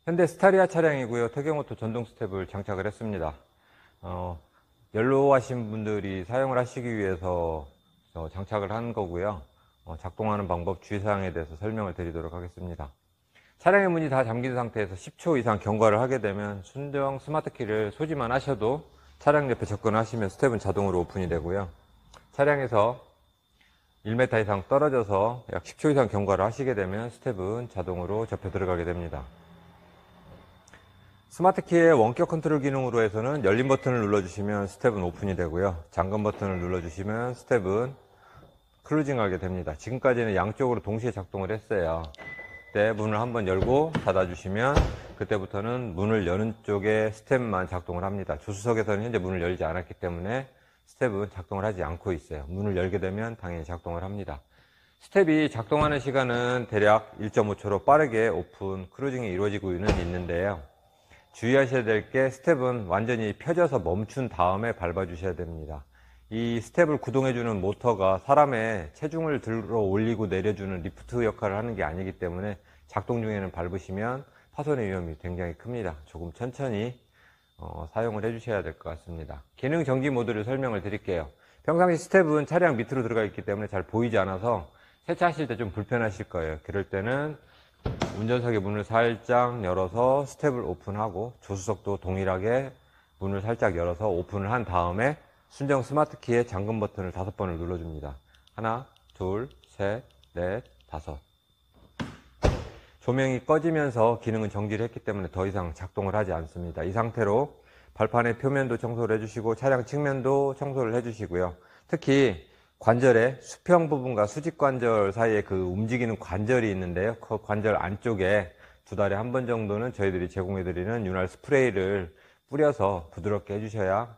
현대 스타리아 차량이고요. 태경오토 전동 스텝을 장착을 했습니다. 연로하신 분들이 사용을 하시기 위해서 장착을 한 거고요. 작동하는 방법, 주의사항에 대해서 설명을 드리도록 하겠습니다. 차량의 문이 다 잠긴 상태에서 10초 이상 경과를 하게 되면 순정 스마트키를 소지만 하셔도 차량 옆에 접근하시면 스텝은 자동으로 오픈이 되고요. 차량에서 1m 이상 떨어져서 약 10초 이상 경과를 하시게 되면 스텝은 자동으로 접혀 들어가게 됩니다. 스마트키의 원격 컨트롤 기능으로 해서는 열린 버튼을 눌러주시면 스텝은 오픈이 되고요. 잠금 버튼을 눌러주시면 스텝은 클로징하게 됩니다. 지금까지는 양쪽으로 동시에 작동을 했어요. 그때 문을 한번 열고 닫아주시면 그때부터는 문을 여는 쪽에 스텝만 작동을 합니다. 조수석에서는 현재 문을 열지 않았기 때문에 스텝은 작동을 하지 않고 있어요. 문을 열게 되면 당연히 작동을 합니다. 스텝이 작동하는 시간은 대략 1.5초로 빠르게 오픈, 크루징이 이루어지고는 있는데요. 주의하셔야 될 게 스텝은 완전히 펴져서 멈춘 다음에 밟아 주셔야 됩니다. 이 스텝을 구동해주는 모터가 사람의 체중을 들어 올리고 내려주는 리프트 역할을 하는 게 아니기 때문에 작동 중에는 밟으시면 파손의 위험이 굉장히 큽니다. 조금 천천히 사용을 해주셔야 될 것 같습니다. 기능 정지 모드를 설명을 드릴게요. 평상시 스텝은 차량 밑으로 들어가 있기 때문에 잘 보이지 않아서 세차하실 때 좀 불편하실 거예요. 그럴 때는 운전석의 문을 살짝 열어서 스텝을 오픈하고 조수석도 동일하게 문을 살짝 열어서 오픈을 한 다음에 순정 스마트키의 잠금 버튼을 5번을 눌러줍니다. 하나, 둘, 셋, 넷, 다섯. 조명이 꺼지면서 기능은 정지를 했기 때문에 더 이상 작동을 하지 않습니다. 이 상태로 발판의 표면도 청소를 해주시고 차량 측면도 청소를 해주시고요. 특히 관절의 수평 부분과 수직 관절 사이에 그 움직이는 관절이 있는데요. 그 관절 안쪽에 2달에 한 번 정도는 저희들이 제공해드리는 윤활 스프레이를 뿌려서 부드럽게 해주셔야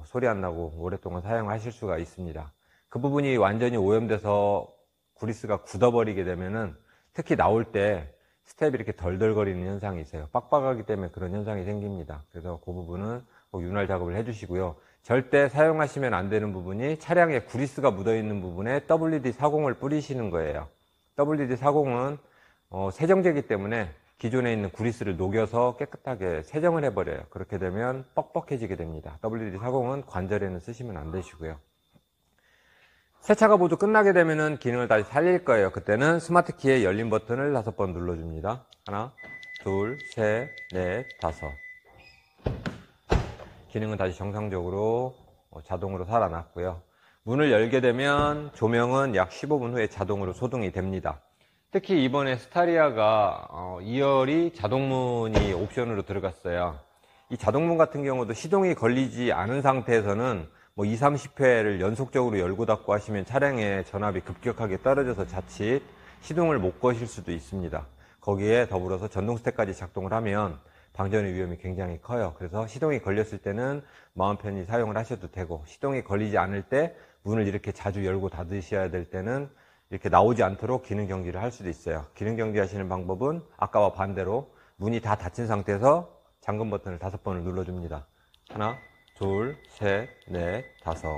소리 안 나고 오랫동안 사용하실 수가 있습니다. 그 부분이 완전히 오염돼서 그리스가 굳어버리게 되면은 특히 나올 때 스텝이 이렇게 덜덜거리는 현상이 있어요. 빡빡하기 때문에 그런 현상이 생깁니다. 그래서 그 부분은 꼭 윤활 작업을 해주시고요. 절대 사용하시면 안 되는 부분이 차량에 그리스가 묻어있는 부분에 WD-40을 뿌리시는 거예요. WD-40은 세정제이기 때문에 기존에 있는 그리스를 녹여서 깨끗하게 세정을 해버려요. 그렇게 되면 뻑뻑해지게 됩니다. WD-40은 관절에는 쓰시면 안 되시고요. 세차가 모두 끝나게 되면은 기능을 다시 살릴 거예요. 그때는 스마트키의 열린 버튼을 5번 눌러줍니다. 하나, 둘, 셋, 넷, 다섯. 기능은 다시 정상적으로 자동으로 살아났고요. 문을 열게 되면 조명은 약 15분 후에 자동으로 소등이 됩니다. 특히 이번에 스타리아가 2열이 자동문이 옵션으로 들어갔어요. 이 자동문 같은 경우도 시동이 걸리지 않은 상태에서는 2, 30회를 연속적으로 열고 닫고 하시면 차량의 전압이 급격하게 떨어져서 자칫 시동을 못 거실 수도 있습니다. 거기에 더불어서 전동 스텝까지 작동을 하면 방전의 위험이 굉장히 커요. 그래서 시동이 걸렸을 때는 마음 편히 사용을 하셔도 되고, 시동이 걸리지 않을 때 문을 이렇게 자주 열고 닫으셔야 될 때는 이렇게 나오지 않도록 기능 정지를 할 수도 있어요. 기능 정지 하시는 방법은 아까와 반대로 문이 다 닫힌 상태에서 잠금 버튼을 5번을 눌러줍니다. 하나, 둘, 셋, 넷, 다섯.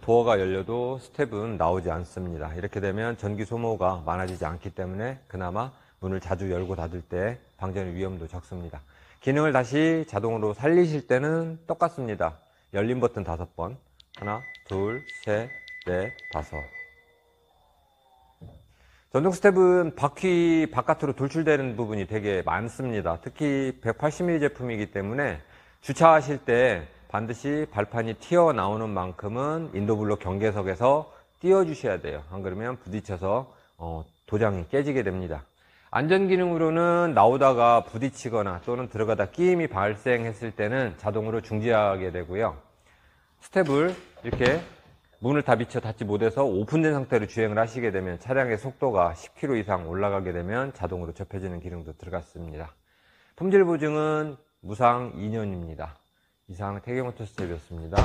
도어가 열려도 스텝은 나오지 않습니다. 이렇게 되면 전기 소모가 많아지지 않기 때문에 그나마 문을 자주 열고 닫을 때 방전의 위험도 적습니다. 기능을 다시 자동으로 살리실 때는 똑같습니다. 열린 버튼 5번. 하나, 둘, 셋, 넷, 다섯. 전동 스텝은 바퀴 바깥으로 돌출되는 부분이 되게 많습니다. 특히 180mm 제품이기 때문에 주차하실 때 반드시 발판이 튀어나오는 만큼은 인도블록 경계석에서 띄워주셔야 돼요. 안 그러면 부딪혀서 도장이 깨지게 됩니다. 안전기능으로는 나오다가 부딪히거나 또는 들어가다 끼임이 발생했을 때는 자동으로 중지하게 되고요. 스텝을 이렇게 문을 다 미처 닫지 못해서 오픈된 상태로 주행을 하시게 되면 차량의 속도가 10km 이상 올라가게 되면 자동으로 접혀지는 기능도 들어갔습니다. 품질 보증은 무상 2년입니다. 이상 태경오토 스텝이었습니다.